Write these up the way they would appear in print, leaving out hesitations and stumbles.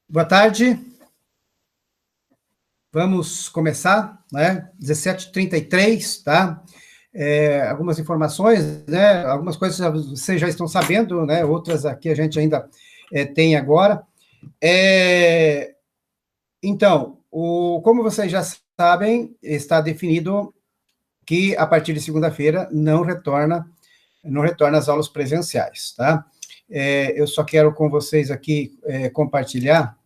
Boa tarde. Vamos começar, né? 17h33, tá? Algumas informações, né? Algumas coisas vocês já estão sabendo, né? Outras aqui a gente ainda tem agora. Então, como vocês já sabem, está definido que a partir de segunda-feira não retorna às aulas presenciais, tá? Eu só quero com vocês aqui compartilhar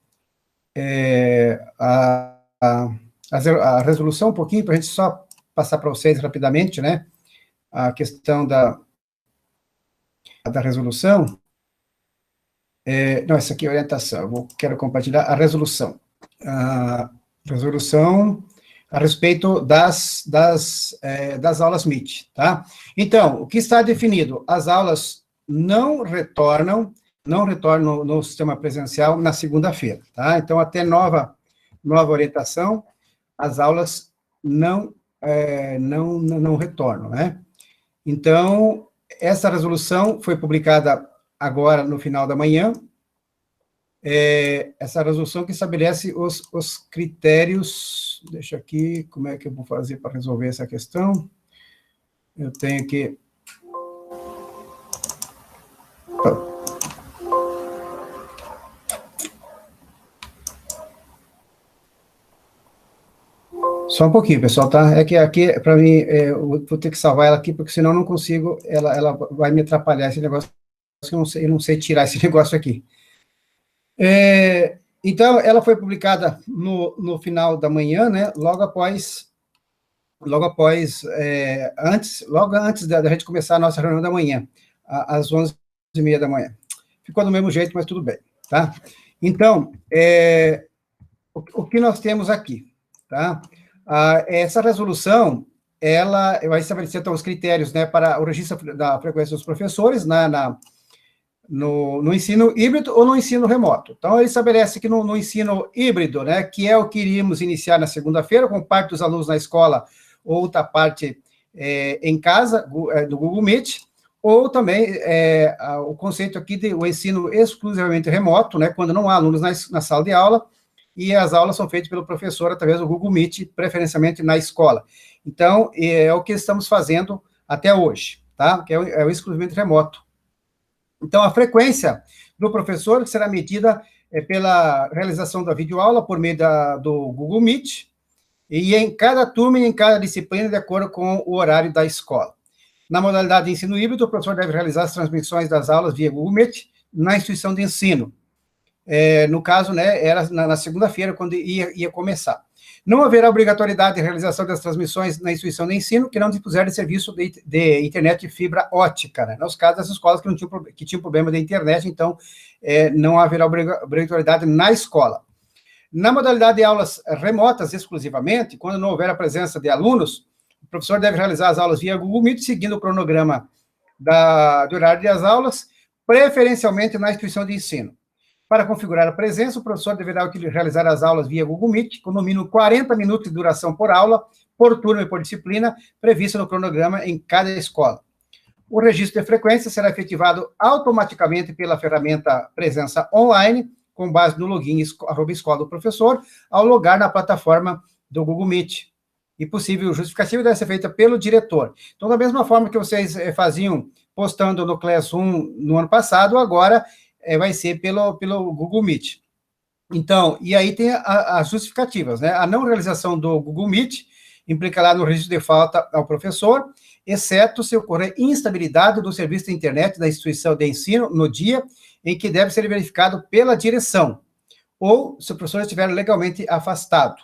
a resolução um pouquinho, para a gente só passar para vocês rapidamente, né? A questão da resolução. Não, essa aqui é a orientação, quero compartilhar a resolução. A resolução a respeito das aulas Meet, tá? Então, o que está definido? As aulas não retornam no sistema presencial na segunda-feira, tá? Então, até nova orientação, as aulas não retornam, né? Então, essa resolução foi publicada agora no final da manhã, essa resolução que estabelece os critérios, deixa aqui, como é que eu vou fazer para resolver essa questão? Eu tenho que... Só um pouquinho, pessoal, tá? É que aqui, para mim, eu vou ter que salvar ela aqui, porque senão eu não consigo, ela vai me atrapalhar esse negócio, eu não sei tirar esse negócio aqui. Então, ela foi publicada no final da manhã, né? Logo antes da gente começar a nossa reunião da manhã, às 11h30 da manhã. Ficou do mesmo jeito, mas tudo bem, tá? Então, o que nós temos aqui, tá? Essa resolução, ela vai estabelecer, então, os critérios, né, para o registro da frequência dos professores no ensino híbrido ou no ensino remoto. Então, ele estabelece que no ensino híbrido, né, que é o que iríamos iniciar na segunda-feira, com parte dos alunos na escola, outra parte em casa, do Google Meet, ou também o conceito aqui de o ensino exclusivamente remoto, né, quando não há alunos na sala de aula, e as aulas são feitas pelo professor através do Google Meet, preferencialmente na escola. Então, é o que estamos fazendo até hoje, tá? Que é o exclusivamente remoto. Então, a frequência do professor será medida pela realização da videoaula por meio do Google Meet, e em cada turma e em cada disciplina, de acordo com o horário da escola. Na modalidade de ensino híbrido, o professor deve realizar as transmissões das aulas via Google Meet na instituição de ensino. No caso, né, era na segunda-feira, quando ia começar. Não haverá obrigatoriedade de realização das transmissões na instituição de ensino que não dispuser de serviço de internet de fibra ótica, né? Nos casos das escolas que tinham problema de internet, então, não haverá obrigatoriedade na escola. Na modalidade de aulas remotas exclusivamente, quando não houver a presença de alunos, o professor deve realizar as aulas via Google Meet, seguindo o cronograma do horário das aulas, preferencialmente na instituição de ensino. Para configurar a presença, o professor deverá realizar as aulas via Google Meet, com no mínimo 40 minutos de duração por aula, por turno e por disciplina, prevista no cronograma em cada escola. O registro de frequência será efetivado automaticamente pela ferramenta Presença Online, com base no login @escola do professor, ao logar na plataforma do Google Meet. E possível justificativa deve ser feita pelo diretor. Então, da mesma forma que vocês faziam postando no Classroom no ano passado, agora vai ser pelo Google Meet. Então, e aí tem as justificativas, né? A não realização do Google Meet implicará no registro de falta ao professor, exceto se ocorrer instabilidade do serviço de internet da instituição de ensino no dia em que deve ser verificado pela direção, ou se o professor estiver legalmente afastado,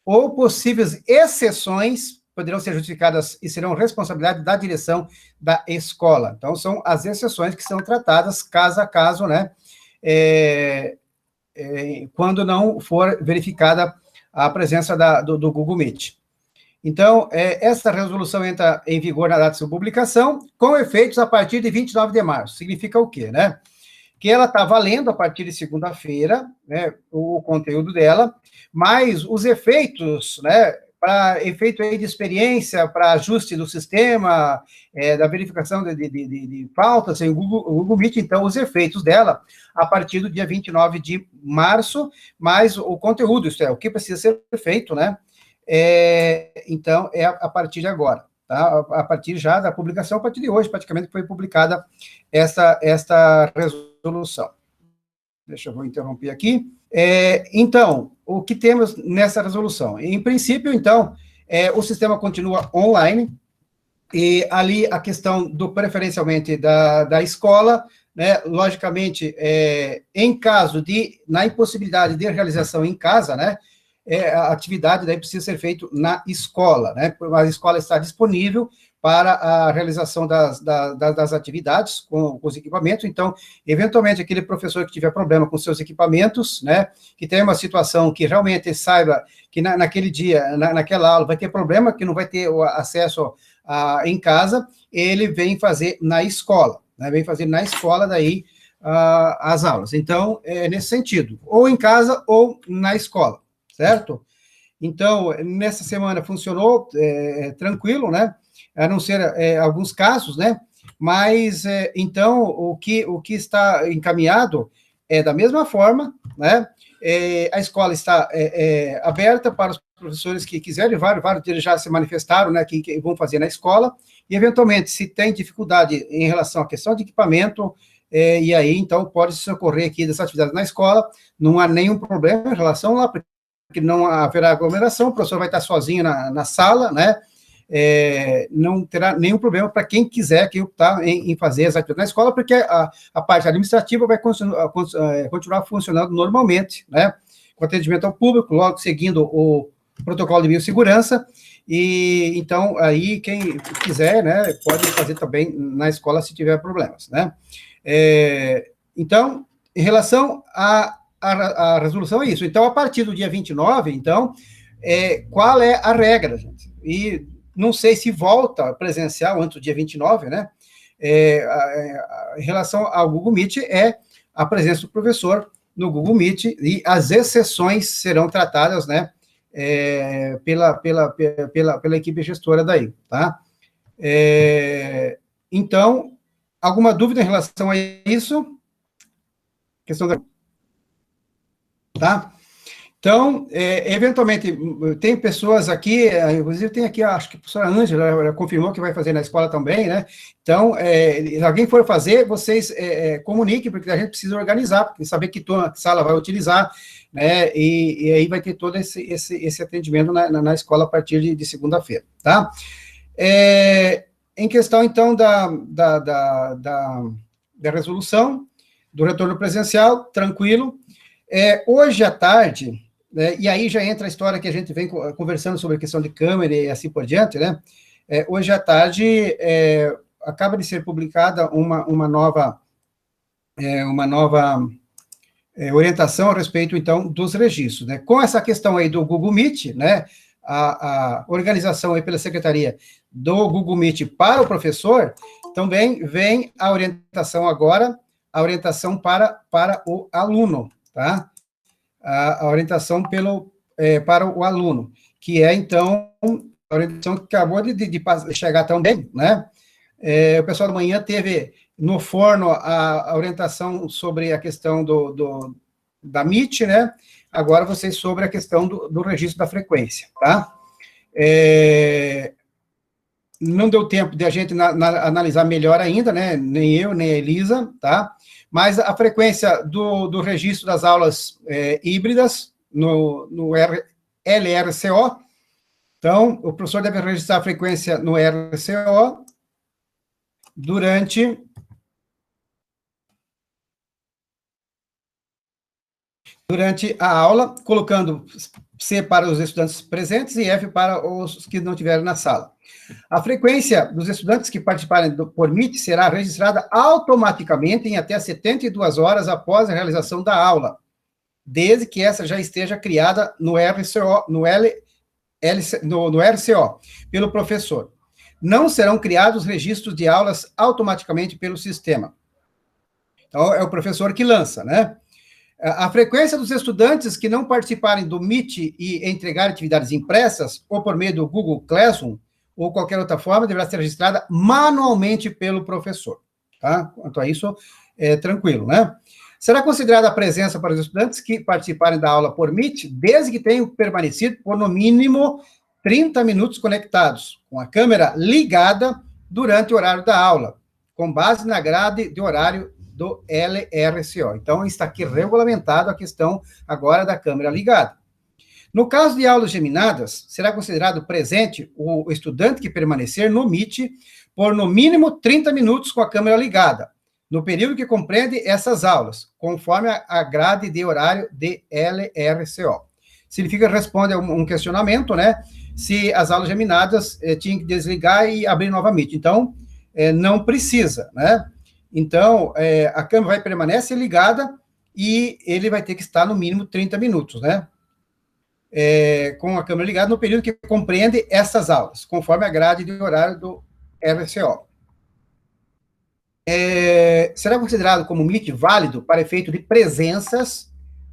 ou possíveis exceções poderão ser justificadas e serão responsabilidade da direção da escola. Então, são as exceções que são tratadas caso a caso, né, quando não for verificada a presença do Google Meet. Então, esta resolução entra em vigor na data de sua publicação, com efeitos a partir de 29 de março. Significa o quê, né? Que ela está valendo a partir de segunda-feira, né, o conteúdo dela, mas os efeitos, né, para efeito aí de experiência, para ajuste do sistema, da verificação de pautas, o Google Meet, então, os efeitos dela, a partir do dia 29 de março, mais o conteúdo, isso é, o que precisa ser feito, né? Então, é a partir de agora, tá? A partir já da publicação, a partir de hoje, praticamente, foi publicada esta resolução. Deixa eu interromper aqui. Então, o que temos nessa resolução? Em princípio, então, o sistema continua online, e ali a questão preferencialmente da escola, né, logicamente, em caso na impossibilidade de realização em casa, né, a atividade daí precisa ser feita na escola, né, a escola está disponível para a realização das atividades com os equipamentos. Então, eventualmente, aquele professor que tiver problema com seus equipamentos, né, que tem uma situação que realmente saiba que naquele dia, naquela aula, vai ter problema, que não vai ter o acesso em casa, ele vem fazer na escola, né, vem fazer na escola daí as aulas. Então, nesse sentido, ou em casa ou na escola, certo? Então, nessa semana funcionou tranquilo, né? A não ser alguns casos, né? Mas, então, o que está encaminhado é da mesma forma, né? A escola está aberta para os professores que quiserem, vários deles já se manifestaram, né, que vão fazer na escola, e, eventualmente, se tem dificuldade em relação à questão de equipamento, e aí, então, pode socorrer aqui dessa atividade na escola, não há nenhum problema em relação lá, porque não haverá aglomeração, o professor vai estar sozinho na sala, né? Não terá nenhum problema para quem quiser que optar em fazer as atividades na escola, porque a parte administrativa vai continuar funcionando normalmente, né? Com atendimento ao público, logo seguindo o protocolo de biossegurança, e então aí quem quiser, né, pode fazer também na escola se tiver problemas, né? Então, em relação a resolução é isso. Então, a partir do dia 29, então, qual é a regra, gente? E não sei se volta presencial antes do dia 29, né? Em relação ao Google Meet, a presença do professor no Google Meet, e as exceções serão tratadas, né, pela equipe gestora daí, tá? Então, alguma dúvida em relação a isso? Questão da... Tá? Então, eventualmente, tem pessoas aqui, inclusive tem aqui, acho que a professora Ângela ela confirmou que vai fazer na escola também, né? Então, se alguém for fazer, vocês comuniquem, porque a gente precisa organizar, porque saber que sala vai utilizar, né? E aí vai ter todo esse atendimento na escola a partir de segunda-feira, tá? Em questão, então, da resolução do retorno presencial, tranquilo. Hoje à tarde, né, e aí já entra a história que a gente vem conversando sobre a questão de câmera e assim por diante, né? Hoje à tarde acaba de ser publicada uma nova orientação a respeito, então, dos registros, né? Com essa questão aí do Google Meet, né? A organização aí pela Secretaria do Google Meet para o professor, também vem a orientação agora, a orientação para o aluno, tá? A orientação para o aluno, que então, a orientação que acabou de chegar também, né? O pessoal da manhã teve no forno a orientação sobre a questão da MIT, né? Agora vocês sobre a questão do registro da frequência, tá? Não deu tempo de a gente analisar melhor ainda, né? Nem eu, nem a Elisa, tá? Mas a frequência do registro das aulas híbridas no LRCO, então, o professor deve registrar a frequência no LRCO durante a aula, colocando C para os estudantes presentes e F para os que não estiverem na sala. A frequência dos estudantes que participarem por Meet será registrada automaticamente em até 72 horas após a realização da aula, desde que essa já esteja criada no RCO, no RCO, pelo professor. Não serão criados registros de aulas automaticamente pelo sistema. Então, é o professor que lança, né? A frequência dos estudantes que não participarem do Meet e entregarem atividades impressas, ou por meio do Google Classroom, ou qualquer outra forma, deverá ser registrada manualmente pelo professor. Tá? Quanto a isso, é tranquilo, né? Será considerada a presença para os estudantes que participarem da aula por Meet, desde que tenham permanecido por, no mínimo, 30 minutos conectados, com a câmera ligada durante o horário da aula, com base na grade de horário do LRCO. Então, está aqui regulamentado a questão agora da câmera ligada. No caso de aulas geminadas, será considerado presente o estudante que permanecer no Meet por, no mínimo, 30 minutos com a câmera ligada, no período que compreende essas aulas, conforme a grade de horário de LRCO. Significa, responde a um questionamento, né? Se as aulas geminadas tinham que desligar e abrir novamente. Então, não precisa, né? Então, a câmera vai permanecer ligada e ele vai ter que estar no mínimo 30 minutos, né? Com a câmera ligada no período que compreende essas aulas, conforme a grade de horário do RCO. Será considerado como Meet válido para efeito de presenças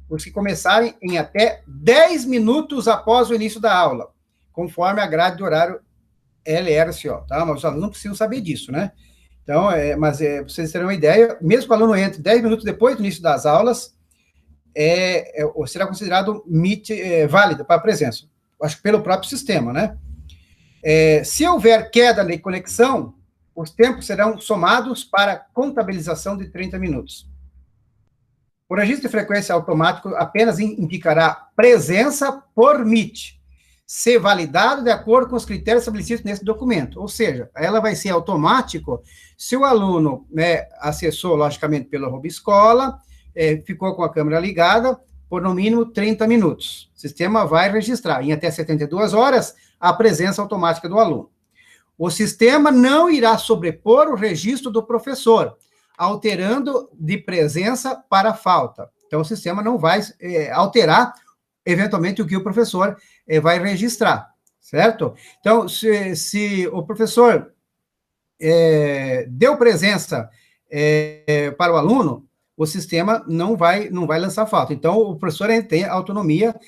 os que começarem em até 10 minutos após o início da aula, conforme a grade de horário LRCO, tá? Mas os alunos não precisam saber disso, né? Então, para vocês terem uma ideia, mesmo que o aluno entre 10 minutos depois do início das aulas, será considerado Meet válido para a presença. Acho que pelo próprio sistema, né? Se houver queda de conexão, os tempos serão somados para contabilização de 30 minutos. O registro de frequência automático apenas indicará presença por Meet, se validado de acordo com os critérios estabelecidos nesse documento. Ou seja, ela vai ser automático se o aluno, né, acessou, logicamente, pela Escola, ficou com a câmera ligada por, no mínimo, 30 minutos. O sistema vai registrar, em até 72 horas, a presença automática do aluno. O sistema não irá sobrepor o registro do professor, alterando de presença para falta. Então, o sistema não vai alterar, eventualmente, o que o professor vai registrar, certo? Então, se o professor deu presença para o aluno, o sistema não vai lançar falta. Então, o professor tem autonomia.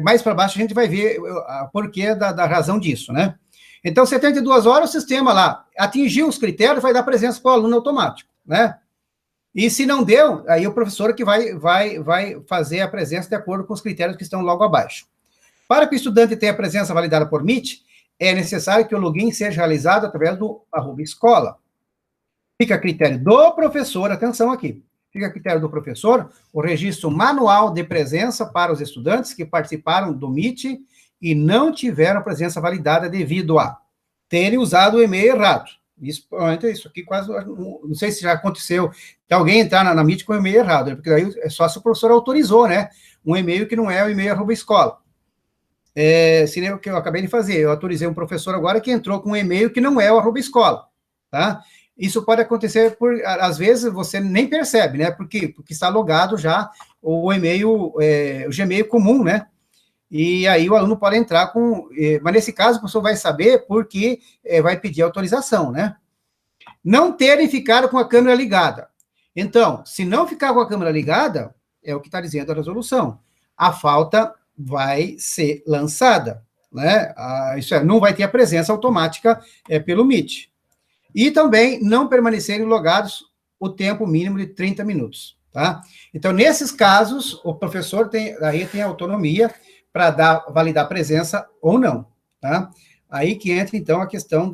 Mais para baixo, a gente vai ver o porquê da razão disso, né? Então, 72 horas, o sistema lá atingiu os critérios, vai dar presença para o aluno automático, né? E se não deu, aí o professor que vai fazer a presença de acordo com os critérios que estão logo abaixo. Para que o estudante tenha a presença validada por Meet, é necessário que o login seja realizado através do @escola. Fica a critério do professor, atenção aqui, fica a critério do professor o registro manual de presença para os estudantes que participaram do Meet e não tiveram presença validada devido a terem usado o e-mail errado. Isso aqui quase, não sei se já aconteceu, de alguém entrar na Meet com o e-mail errado, porque aí é só se o professor autorizou, né? Um e-mail que não é o e-mail @escola. Se nem o que eu acabei de fazer, eu autorizei um professor agora que entrou com um e-mail que não é o @escola, tá? Isso pode acontecer às vezes você nem percebe, né? Porque está logado já o e-mail, o Gmail comum, né? E aí o aluno pode entrar com... Mas nesse caso, o professor vai saber porque vai pedir autorização, né? Não terem ficado com a câmera ligada. Então, se não ficar com a câmera ligada, é o que está dizendo a resolução. A falta vai ser lançada, né? Isso não vai ter a presença automática pelo Meet. E também não permanecerem logados o tempo mínimo de 30 minutos, tá? Então, nesses casos, o professor tem autonomia para validar a presença ou não, tá? Aí que entra, então, a questão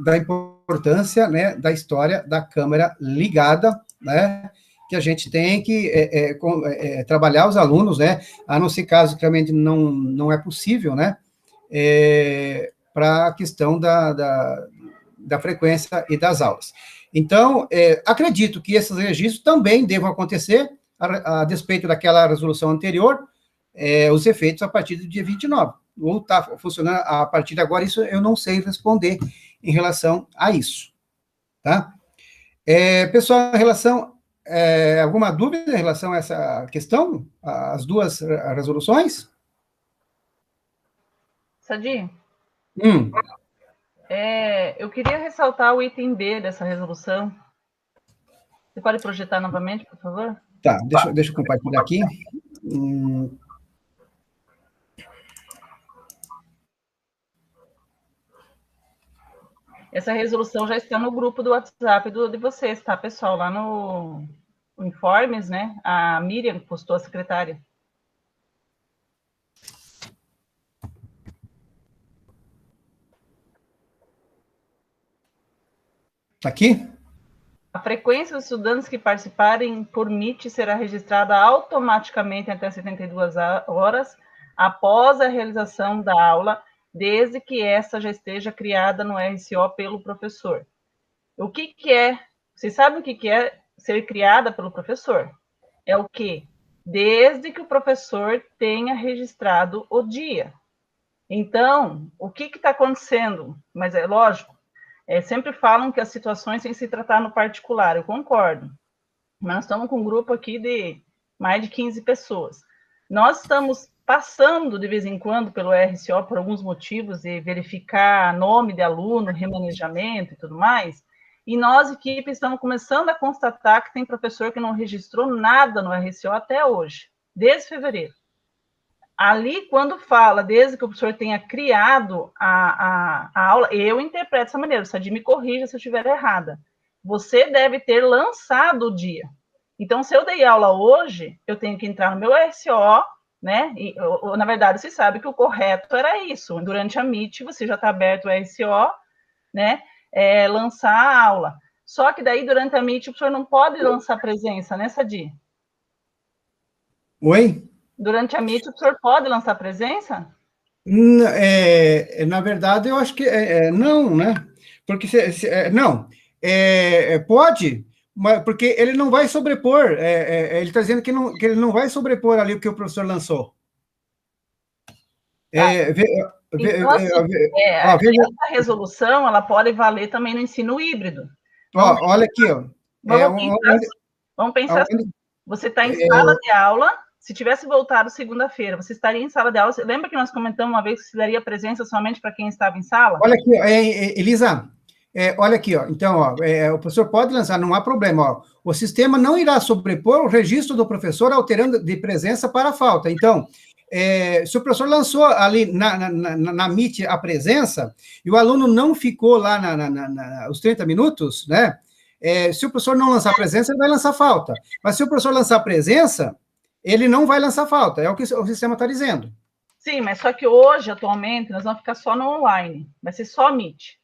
da importância, né, da história da câmera ligada, né, que a gente tem que trabalhar os alunos, né, a não ser caso que realmente não é possível, né, para a questão da frequência e das aulas. Então, acredito que esses registros também devam acontecer, a despeito daquela resolução anterior, os efeitos a partir do dia 29. Ou está funcionando a partir de agora, isso eu não sei responder em relação a isso, tá? Pessoal, em relação... alguma dúvida em relação a essa questão? As duas resoluções? Sadi? Eu queria ressaltar o item B dessa resolução. Você pode projetar novamente, por favor? Tá, deixa eu compartilhar aqui. Essa resolução já está no grupo do WhatsApp de vocês, tá, pessoal? Lá no Informes, né? A Miriam postou, a secretária. Aqui? A frequência dos estudantes que participarem por Meet será registrada automaticamente até 72 horas após a realização da aula, desde que essa já esteja criada no RCO pelo professor. O que é? Vocês sabem o que é ser criada pelo professor? É o quê? Desde que o professor tenha registrado o dia. Então, o que está acontecendo? Mas é lógico, sempre falam que as situações têm que se tratar no particular, eu concordo. Mas nós estamos com um grupo aqui de mais de 15 pessoas. Nós estamos passando, de vez em quando, pelo RCO por alguns motivos, de verificar nome de aluno, remanejamento e tudo mais, e nós, equipe, estamos começando a constatar que tem professor que não registrou nada no RCO até hoje, desde fevereiro. Ali, quando fala, desde que o professor tenha criado a aula, eu interpreto dessa maneira, o Sadi me corrija se eu estiver errada. Você deve ter lançado o dia. Então, se eu dei aula hoje, eu tenho que entrar no meu RCO, né? E, na verdade, você sabe que o correto era isso. Durante a Meet, você já está aberto o RCO, né? Lançar a aula. Só que daí, durante a Meet, o professor não pode lançar presença, né, Sadi? Oi? Durante a Meet, o professor pode lançar presença? Na verdade, eu acho que não, né? Porque não, pode, mas, porque ele não vai sobrepor. Ele está dizendo que ele não vai sobrepor ali o que o professor lançou. Então, assim, essa resolução ela pode valer também no ensino híbrido. Olha aqui, ó. Vamos pensar assim. Você está em sala de aula. Se tivesse voltado segunda-feira, você estaria em sala de aula. Você lembra que nós comentamos uma vez que se daria presença somente para quem estava em sala? Olha aqui, Elisa, olha aqui, ó. Então, ó, o professor pode lançar, não há problema. Ó. O sistema não irá sobrepor o registro do professor alterando de presença para falta. Então, se o professor lançou ali na Meet a presença e o aluno não ficou lá os 30 minutos, né? Se o professor não lançar presença, ele vai lançar falta. Mas se o professor lançar presença, ele não vai lançar falta. É o que o sistema está dizendo. Sim, mas só que hoje, atualmente, nós vamos ficar só no online. Vai ser só Meet.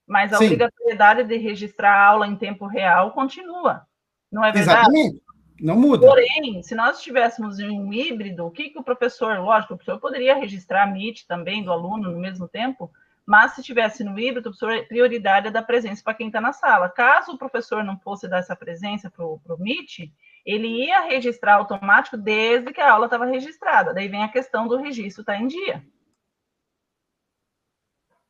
Mas a obrigatoriedade de registrar a aula em tempo real continua. Não é verdade? Exatamente. Não muda. Porém, se nós estivéssemos em um híbrido, o que o professor, lógico, o professor poderia registrar a Meet também do aluno no mesmo tempo, mas se estivesse no híbrido, o professor, prioridade é dar presença para quem está na sala. Caso o professor não fosse dar essa presença para o Meet, ele ia registrar automático desde que a aula estava registrada. Daí vem a questão do registro estar em dia.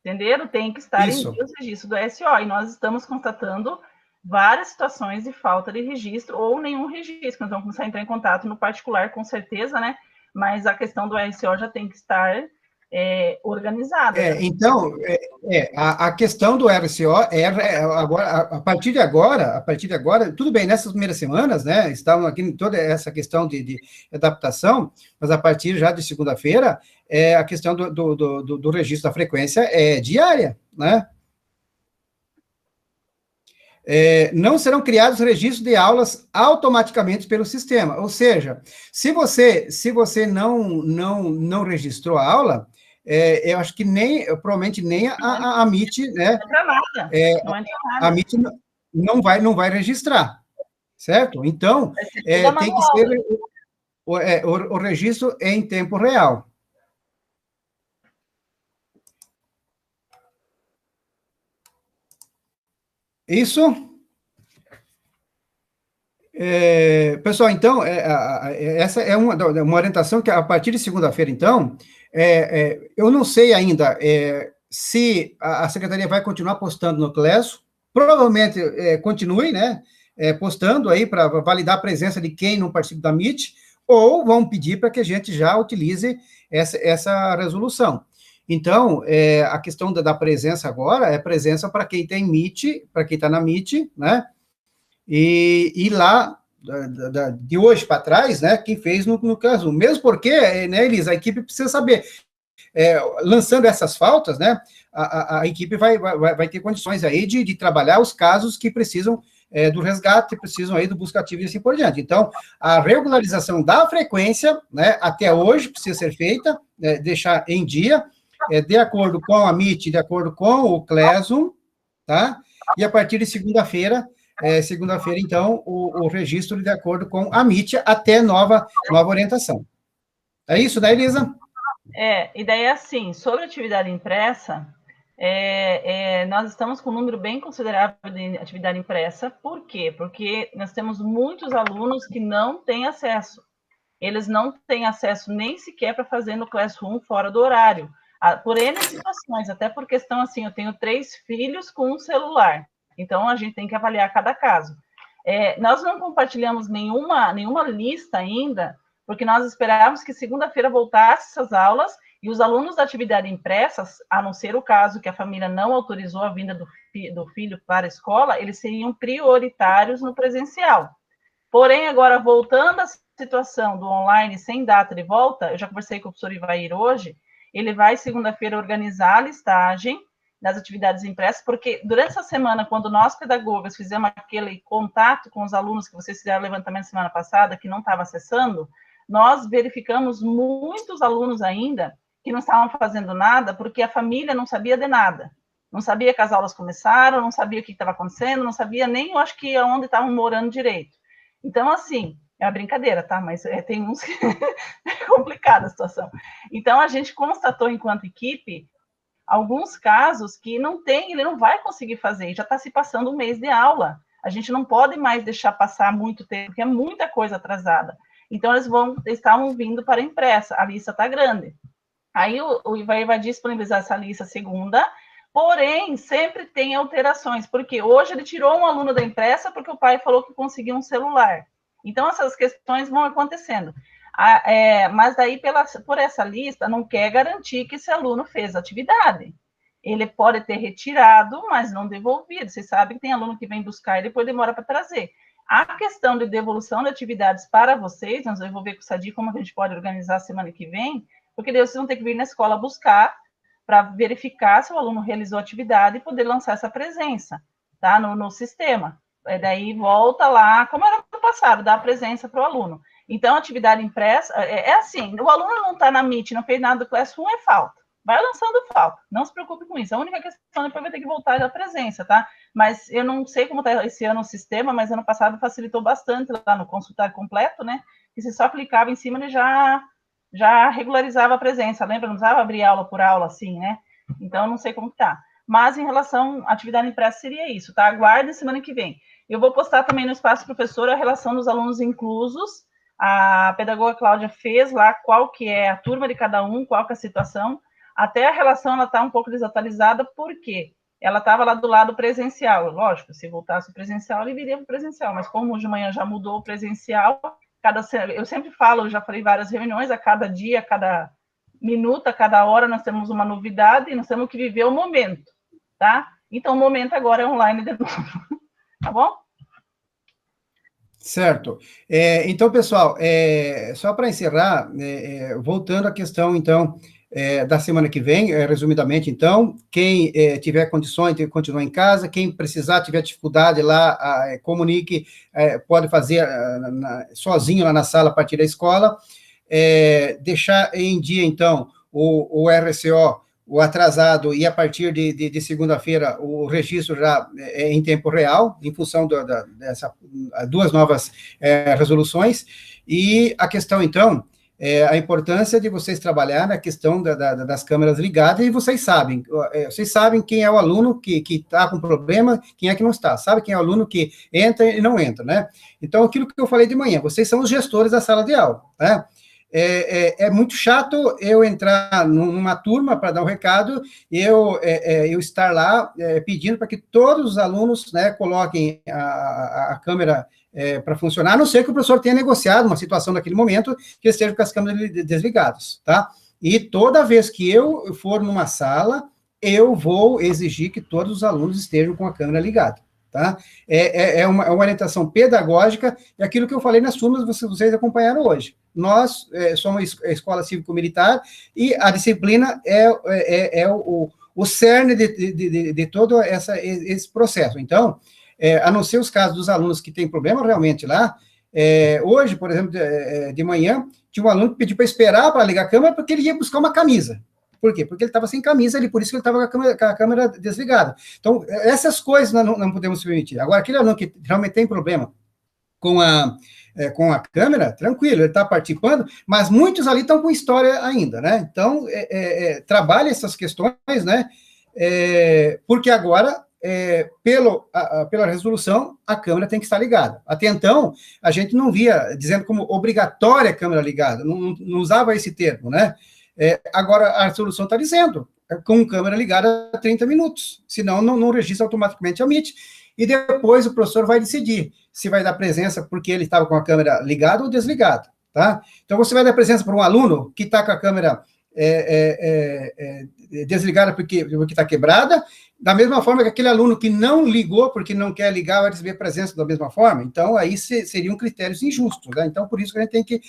Entenderam? Tem que estar em dia os registros do SO. E nós estamos constatando várias situações de falta de registro ou nenhum registro. Nós vamos começar a entrar em contato no particular, com certeza, né? Mas a questão do RCO já tem que estar organizada. Então, a questão do RCO agora, a partir de agora, tudo bem, nessas primeiras semanas, né, estavam aqui em toda essa questão de adaptação, mas a partir já de segunda-feira, a questão do registro da frequência é diária, né? Não serão criados registros de aulas automaticamente pelo sistema, ou seja, se você não registrou a aula, eu acho que provavelmente nem a Meet, né? Não entra nada. Não entra nada. A Meet não vai registrar, certo? Então, tem que ser o registro em tempo real. Isso? Pessoal, então, essa é uma orientação que, a partir de segunda-feira, então, eu não sei ainda se a secretaria vai continuar postando no Clesso, provavelmente continue, né, postando aí para validar a presença de quem não participa da Meet, ou vão pedir para que a gente já utilize essa resolução. Então, a questão da presença agora é presença para quem tem Meet, para quem está na Meet, né, e lá de hoje para trás, né, quem fez no Classroom. Mesmo porque, né, Elisa, a equipe precisa saber, lançando essas faltas, né, a equipe vai ter condições aí de trabalhar os casos que precisam do resgate, precisam aí do buscativo e assim por diante. Então, a regularização da frequência, né, até hoje precisa ser feita, deixar em dia, de acordo com a MIT, de acordo com o Classroom, tá? E a partir de segunda-feira, então, o registro de acordo com a MIT até nova orientação. É isso, né, Elisa? E daí, assim, sobre atividade impressa, nós estamos com um número bem considerável de atividade impressa. Por quê? Porque nós temos muitos alunos que não têm acesso. Eles não têm acesso nem sequer para fazer no Classroom fora do horário. Por N situações, até por questão assim, eu tenho 3 filhos com um celular. Então, a gente tem que avaliar cada caso. Nós não compartilhamos nenhuma lista ainda, porque nós esperávamos que segunda-feira voltasse essas aulas e os alunos da atividade impressa, a não ser o caso que a família não autorizou a vinda do filho para a escola, eles seriam prioritários no presencial. Porém, agora, voltando à situação do online sem data de volta, eu já conversei com o professor Ivair hoje, ele vai, segunda-feira, organizar a listagem das atividades impressas, porque durante essa semana, quando nós, pedagogas, fizemos aquele contato com os alunos que vocês fizeram levantamento semana passada, que não estavam acessando, nós verificamos muitos alunos ainda que não estavam fazendo nada, porque a família não sabia de nada. Não sabia que as aulas começaram, não sabia o que estava acontecendo, não sabia nem, eu acho que, onde estavam morando direito. Então, assim, é uma brincadeira, tá? Mas tem uns que é complicada a situação. Então, a gente constatou, enquanto equipe, alguns casos que ele não vai conseguir fazer, já está se passando um mês de aula. A gente não pode mais deixar passar muito tempo, porque é muita coisa atrasada. Então, eles estavam vindo para a impressa, a lista está grande. Aí, o Ivair vai disponibilizar essa lista segunda, porém, sempre tem alterações, porque hoje ele tirou um aluno da impressa porque o pai falou que conseguiu um celular. Então, essas questões vão acontecendo. Mas daí, por essa lista, não quer garantir que esse aluno fez a atividade. Ele pode ter retirado, mas não devolvido. Vocês sabem que tem aluno que vem buscar e depois demora para trazer. A questão de devolução de atividades para vocês, nós vamos ver com o Sadi como a gente pode organizar a semana que vem, porque daí vocês vão ter que vir na escola buscar para verificar se o aluno realizou a atividade e poder lançar essa presença, tá? No sistema. Daí volta lá, como era no passado, dá a presença para o aluno. Então, atividade impressa, assim, o aluno não está na MIT, não fez nada do Classroom, é falta. Vai lançando falta, não se preocupe com isso. A única questão depois vai ter que voltar da presença, tá? Mas eu não sei como está esse ano o sistema, mas ano passado facilitou bastante lá no consultário completo, né? E você só clicava em cima, ele já regularizava a presença, lembra? Não precisava abrir aula por aula, assim, né? Então, não sei como está. Mas, em relação à atividade impressa, seria isso, tá? Aguarde semana que vem. Eu vou postar também no Espaço Professor a relação dos alunos inclusos. A pedagoga Cláudia fez lá qual que é a turma de cada um, qual que é a situação. Até a relação, ela está um pouco desatualizada, porque ela estava lá do lado presencial. Lógico, se voltasse o presencial, ele viria para o presencial. Mas como hoje de manhã já mudou o presencial, eu sempre falo, já falei várias reuniões, a cada dia, a cada minuto, a cada hora, nós temos uma novidade e nós temos que viver o momento, tá? Então, o momento agora é online de novo, tá bom? Certo. Então, pessoal, só para encerrar, voltando à questão, então, da semana que vem, resumidamente, então, quem tiver condições de continuar em casa, quem precisar, tiver dificuldade lá, comunique, pode fazer sozinho lá na sala a partir da escola, deixar em dia, então, o RCO, o atrasado, e a partir de segunda-feira o registro já é em tempo real, em função dessas 2 novas resoluções, e a questão, então, a importância de vocês trabalhar na questão das câmeras ligadas, e vocês sabem quem é o aluno que está com problema, quem é que não está, sabe quem é o aluno que entra e não entra, né? Então, aquilo que eu falei de manhã, vocês são os gestores da sala de aula, né? É muito chato eu entrar numa turma para dar um recado, eu estar lá pedindo para que todos os alunos, né, coloquem a câmera para funcionar, a não ser que o professor tenha negociado uma situação naquele momento que esteja com as câmeras desligadas, tá? E toda vez que eu for numa sala, eu vou exigir que todos os alunos estejam com a câmera ligada, tá? É uma orientação pedagógica, e aquilo que eu falei nas turmas, vocês acompanharam hoje. Nós somos escola cívico-militar, e a disciplina é o cerne de todo esse processo. Então, a não ser os casos dos alunos que têm problema realmente lá, hoje, por exemplo, de manhã, tinha um aluno que pediu para esperar para ligar a câmera, porque ele ia buscar uma camisa. Por quê? Porque ele estava sem camisa ali, por isso que ele estava com a câmera desligada. Então, essas coisas nós não podemos permitir. Agora, aquele aluno que realmente tem problema com a câmera, tranquilo, ele está participando, mas muitos ali estão com história ainda, né? Então, trabalhe essas questões, né? Porque agora, pela resolução, a câmera tem que estar ligada. Até então, a gente não via dizendo como obrigatória a câmera ligada, não usava esse termo, né? Agora, a resolução está dizendo, com câmera ligada a 30 minutos, senão não registra automaticamente a Meet, e depois o professor vai decidir se vai dar presença porque ele estava com a câmera ligada ou desligada, tá? Então, você vai dar presença para um aluno que está com a câmera desligada porque está quebrada, da mesma forma que aquele aluno que não ligou porque não quer ligar vai receber presença da mesma forma. Então, aí seriam critérios injustos, né? Então, por isso que a gente tem que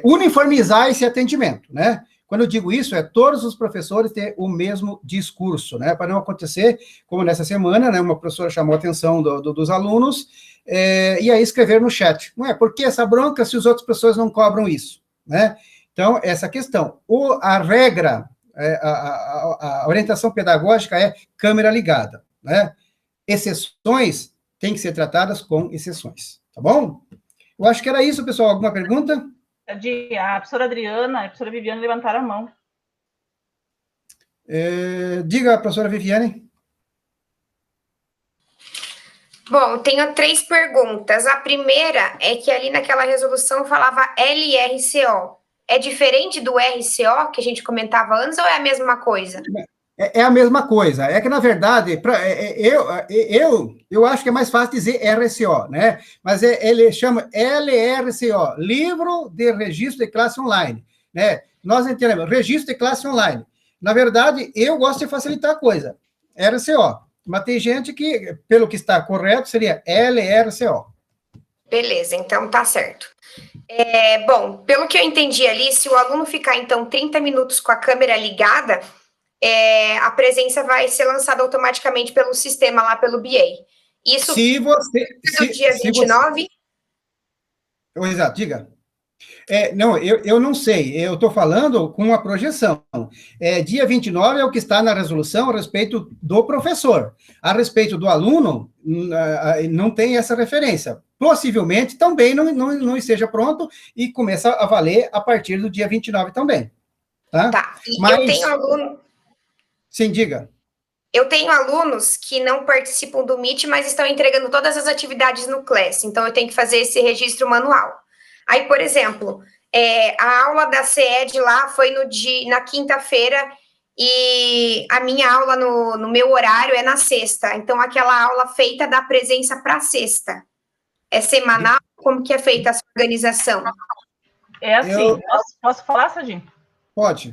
uniformizar esse atendimento, né? Quando eu digo isso, todos os professores ter o mesmo discurso, né? Para não acontecer, como nessa semana, né? Uma professora chamou a atenção dos alunos, e aí escrever no chat, não é? Por que essa bronca se os outros professores não cobram isso, né? Então, essa questão. A regra, a orientação pedagógica é câmera ligada, né? Exceções têm que ser tratadas com exceções, tá bom? Eu acho que era isso, pessoal. Alguma pergunta? A professora Adriana e a professora Viviane levantaram a mão. Diga, professora Viviane. Bom, tenho 3 perguntas. A primeira é que ali naquela resolução falava LRCO. É diferente do RCO que a gente comentava antes ou é a mesma coisa? É a mesma coisa. É que, na verdade, eu acho que é mais fácil dizer RCO, né? Mas ele chama LRCO, Livro de Registro de Classe Online, né? Nós entendemos, registro de classe online. Na verdade, eu gosto de facilitar a coisa, RCO. Mas tem gente que, pelo que está correto, seria LRCO. Beleza, então tá certo. Bom, pelo que eu entendi ali, se o aluno ficar, então, 30 minutos com a câmera ligada, a presença vai ser lançada automaticamente pelo sistema lá, pelo BA. Isso se você... no dia 29? Exato, diga. Não, eu não sei, eu estou falando com uma projeção. Dia 29 é o que está na resolução a respeito do professor. A respeito do aluno, não tem essa referência. Possivelmente também não esteja pronto e começa a valer a partir do dia 29 também. Tá? Mas... eu tenho aluno... Sim, diga. Eu tenho alunos que não participam do Meet, mas estão entregando todas as atividades no Class, então eu tenho que fazer esse registro manual. Aí, por exemplo, a aula da CED lá foi na quinta-feira e a minha aula no meu horário é na sexta. Então, aquela aula feita dá presença para sexta. É semanal? Como que é feita essa organização? É assim, posso falar, Sadinho? Pode.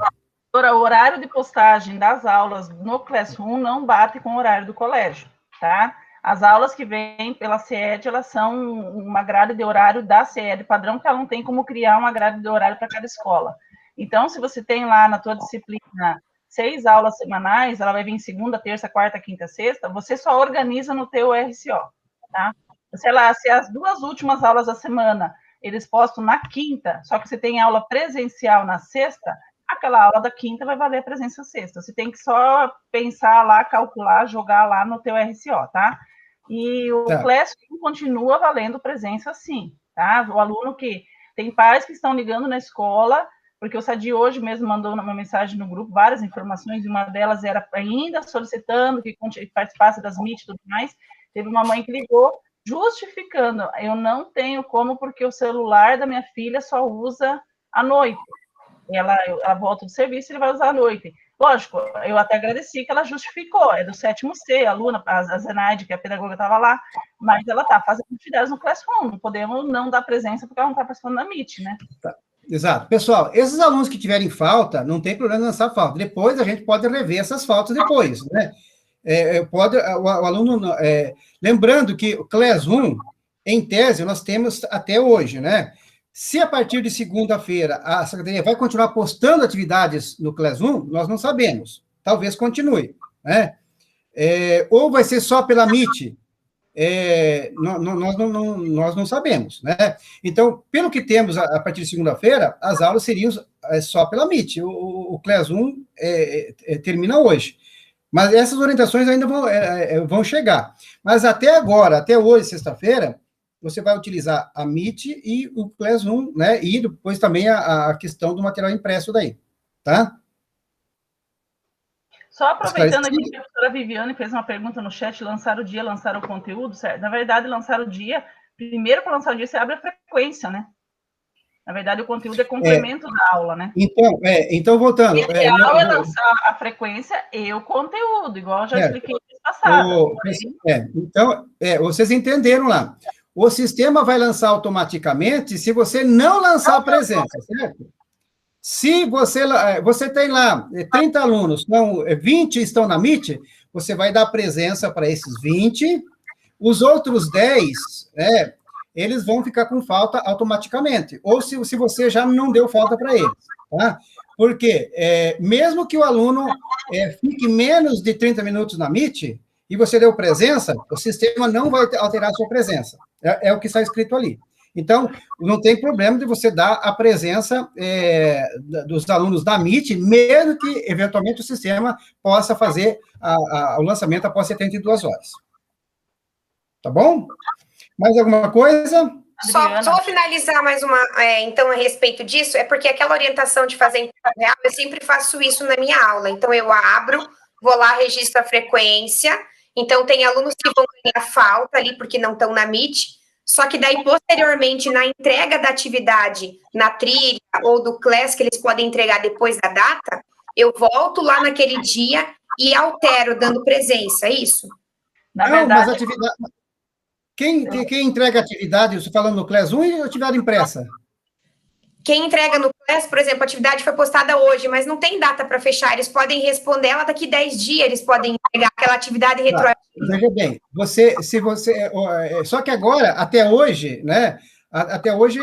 O horário de postagem das aulas no Classroom não bate com o horário do colégio, tá? As aulas que vêm pela CED, elas são uma grade de horário da CED padrão, que ela não tem como criar uma grade de horário para cada escola. Então, se você tem lá na tua disciplina 6 aulas semanais, ela vai vir segunda, terça, quarta, quinta, sexta, você só organiza no teu RCO, tá? Sei lá, se as 2 últimas aulas da semana eles postam na quinta, só que você tem aula presencial na sexta, aquela aula da quinta vai valer a presença sexta. Você tem que só pensar lá, calcular, jogar lá no teu RCO, tá? E o Classroom continua valendo presença sim, tá? O aluno que... Tem pais que estão ligando na escola, porque o Sadi hoje mesmo mandou uma mensagem no grupo, várias informações, e uma delas era ainda solicitando que participasse das Meet e tudo mais. Teve uma mãe que ligou justificando, eu não tenho como, porque o celular da minha filha só usa à noite. Ela volta do serviço e ele vai usar à noite. Lógico, eu até agradeci que ela justificou, é do 7º C, a aluna, a Zenaide, que a pedagoga estava lá, mas ela está fazendo atividades no Classroom, não podemos não dar presença porque ela não está participando da Meet, né? Tá. Exato. Pessoal, esses alunos que tiverem falta, não tem problema em lançar falta. Depois a gente pode rever essas faltas depois, né? o aluno... lembrando que o Class 1, em tese, nós temos até hoje, né? Se a partir de segunda-feira a Secretaria vai continuar postando atividades no Class 1, nós não sabemos. Talvez continue, né? Ou vai ser só pela Meet, nós não sabemos, né? Então, pelo que temos a partir de segunda-feira, as aulas seriam só pela Meet. O Class 1 termina hoje. Mas essas orientações ainda vão chegar. Mas até agora, até hoje, sexta-feira, você vai utilizar a Meet e o Class 1, né? E depois também a questão do material impresso daí, tá? Só aproveitando aqui que a professora Viviane fez uma pergunta no chat, lançar o dia, lançar o conteúdo, certo? Na verdade, lançar o dia, primeiro para lançar o dia, você abre a frequência, né? Na verdade, o conteúdo é complemento da aula, né? Então voltando... O ideal é lançar a frequência e o conteúdo, igual eu já expliquei no mês passado. Então, vocês entenderam lá. O sistema vai lançar automaticamente se você não lançar a presença, certo? Se você tem lá 30 alunos, então 20 estão na Meet, você vai dar presença para esses 20, os outros 10, eles vão ficar com falta automaticamente, ou se você já não deu falta para eles, tá? Porque mesmo que o aluno fique menos de 30 minutos na Meet, e você deu presença, o sistema não vai alterar a sua presença, é o que está escrito ali. Então, não tem problema de você dar a presença dos alunos da Meet, mesmo que, eventualmente, o sistema possa fazer o lançamento após 72 horas. Tá bom? Mais alguma coisa? Só vou finalizar mais uma, então, a respeito disso, porque aquela orientação de fazer em tempo real, eu sempre faço isso na minha aula. Então, eu abro, vou lá, registro a frequência. Então, tem alunos que vão ganhar falta ali, porque não estão na Meet. Só que daí, posteriormente, na entrega da atividade, na trilha ou do Class, que eles podem entregar depois da data, eu volto lá naquele dia e altero, dando presença, é isso? Na verdade... mas atividade... Quem entrega a atividade, você falando no Class 1 e atividade impressa? Quem entrega no Class, por exemplo, a atividade foi postada hoje, mas não tem data para fechar, eles podem responder ela daqui 10 dias, eles podem entregar aquela atividade retroativa. Veja bem, só que agora, até hoje, né, até hoje,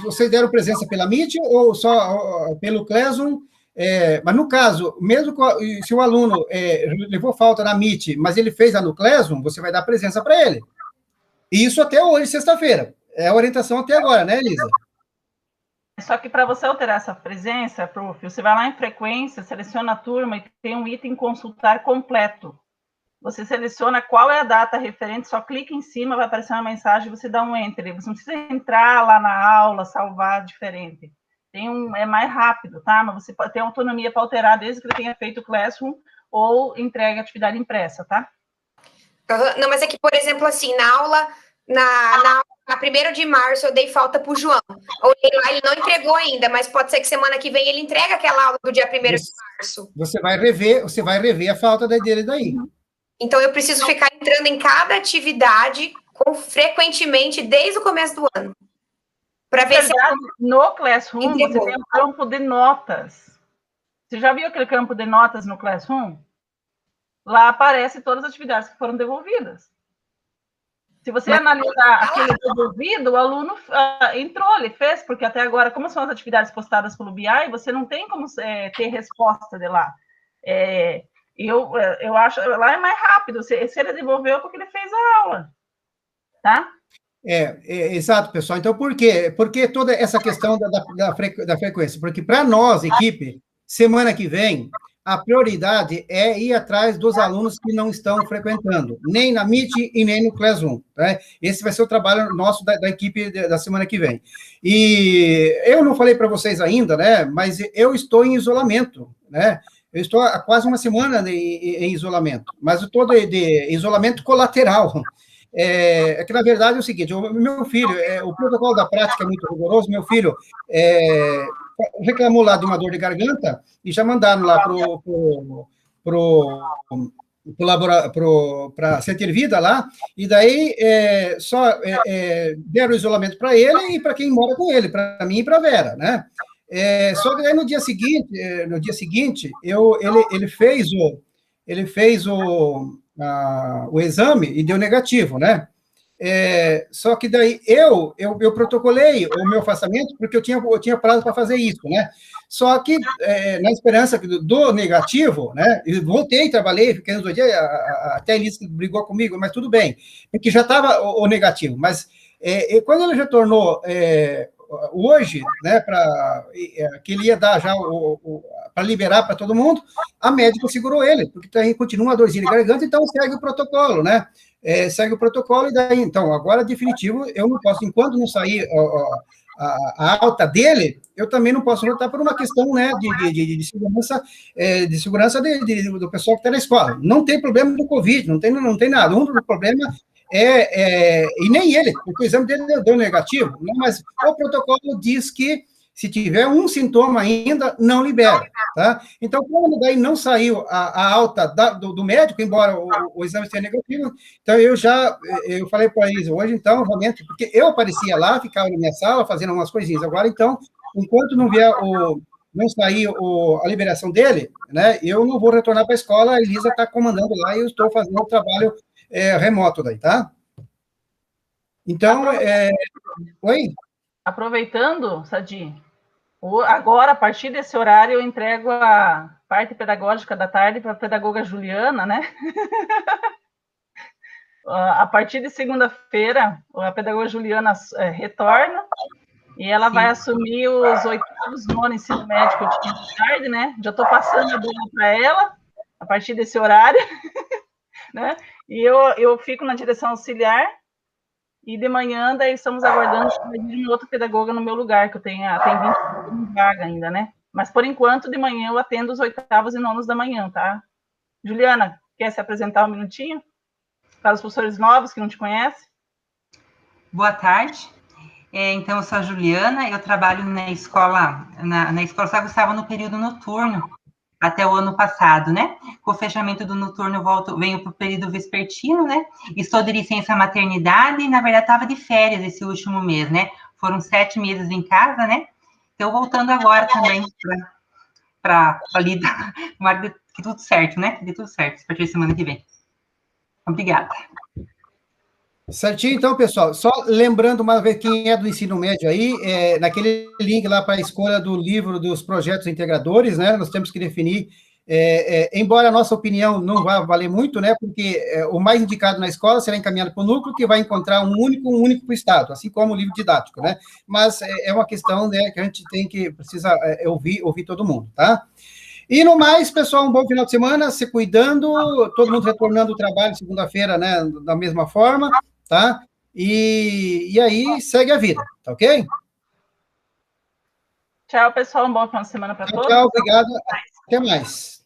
vocês deram presença pela Meet ou só pelo Class 1? Mas no caso, mesmo se o aluno levou falta na Meet, mas ele fez lá no Class 1, você vai dar presença para ele. Isso até hoje, sexta-feira. É a orientação até agora, né, Elisa? Só que para você alterar essa presença, prof, você vai lá em frequência, seleciona a turma e tem um item consultar completo. Você seleciona qual é a data referente, só clica em cima, vai aparecer uma mensagem, você dá um enter. Você não precisa entrar lá na aula, salvar diferente. É mais rápido, tá? Mas você pode ter autonomia para alterar desde que ele tenha feito o Classroom ou entregue a atividade impressa, tá? Não, mas é que, por exemplo, assim, na aula, na 1º de março, eu dei falta para o João. Olhei lá, ele não entregou ainda, mas pode ser que semana que vem ele entregue aquela aula do dia 1º de março. Você vai rever a falta dele daí. Então, eu preciso ficar entrando em cada atividade frequentemente desde o começo do ano. Para ver se... No Classroom, você tem um campo de notas. Você já viu aquele campo de notas no Classroom? Lá aparecem todas as atividades que foram devolvidas. Se você analisar aquele devolvido, o aluno entrou, ele fez, porque até agora, como são as atividades postadas pelo BI, você não tem como ter resposta de lá. Eu acho, lá é mais rápido, se ele devolveu é porque ele fez a aula, tá? Exato, pessoal. Então, por quê? Porque toda essa questão da frequência? Porque para nós, equipe, semana que vem, a prioridade é ir atrás dos alunos que não estão frequentando, nem na Meet e nem no Class 1. Né? Esse vai ser o trabalho nosso da equipe da semana que vem. E eu não falei para vocês ainda, né? Mas eu estou em isolamento, né? Eu estou há quase uma semana em isolamento, mas eu estou de isolamento colateral. É que, na verdade, é o seguinte, o meu filho, o protocolo da prática é muito rigoroso, meu filho reclamou lá de uma dor de garganta e já mandaram lá para Sentir Vida lá, e daí deram isolamento para ele e para quem mora com ele, para mim e para a Vera, né? Só que aí no dia seguinte, ele fez ele fez o exame e deu negativo, né? Só que daí eu protocolei o meu afastamento porque eu tinha prazo para fazer isso, né? Só que na esperança do negativo, né? Eu voltei, trabalhei, fiquei uns 2 dias, até a Elisa brigou comigo, mas tudo bem, porque já estava o negativo. Mas quando ele retornou hoje, né? Que ele ia dar já para liberar para todo mundo, a médica segurou ele, porque continua uma dorzinha de garganta, então segue o protocolo, né? Segue o protocolo, e daí, então, agora, definitivo, eu não posso, enquanto não sair a alta dele, eu também não posso voltar por uma questão, né, de segurança do pessoal que está na escola. Não tem problema do Covid, não tem nada. O único problema e nem ele, porque o exame dele deu negativo, né, mas o protocolo diz que se tiver um sintoma ainda, não libera, tá? Então, como daí não saiu a alta do médico, embora o exame seja negativo, então eu falei para eles hoje, então, realmente, porque eu aparecia lá, ficava na minha sala, fazendo umas coisinhas. Agora, então, enquanto não vier não sair a liberação dele, né, eu não vou retornar para a escola, a Elisa está comandando lá e eu estou fazendo o trabalho remoto daí, tá? Então, oi? Aproveitando, Sadi, agora, a partir desse horário, eu entrego a parte pedagógica da tarde para a pedagoga Juliana, né? A partir de segunda-feira, a pedagoga Juliana retorna e ela vai assumir os 8º nono ensino médio de tarde, né? Já estou passando a bola para ela, a partir desse horário, né? E eu fico na direção auxiliar, e de manhã, daí estamos aguardando uma outra pedagoga no meu lugar, que eu tenho 20 vaga ainda, né? Mas, por enquanto, de manhã eu atendo os 8º e 9º da manhã, tá? Juliana, quer se apresentar um minutinho? Para os professores novos que não te conhecem? Boa tarde. Então, eu sou a Juliana, eu trabalho na escola São Gustavo no período noturno, até o ano passado, né? Com o fechamento do noturno, venho para o período vespertino, né? Estou de licença maternidade e, na verdade, estava de férias esse último mês, né? Foram 7 meses em casa, né? Então, voltando agora também para lidar, que tudo certo, né? Que dê tudo certo, a partir da semana que vem. Obrigada. Certinho, então, pessoal, só lembrando uma vez, quem é do ensino médio aí, naquele link lá para a escolha do livro dos projetos integradores, né, nós temos que definir, embora a nossa opinião não vá valer muito, né, porque o mais indicado na escola será encaminhado para o núcleo, que vai encontrar um único para o Estado, assim como o livro didático, né, mas é uma questão, né, que a gente precisa ouvir todo mundo, tá? E no mais, pessoal, um bom final de semana, se cuidando, todo mundo retornando ao trabalho segunda-feira, né, da mesma forma, tá? E aí, segue a vida, tá ok? Tchau, pessoal, um bom final de semana para todos. Tchau, obrigado, até mais.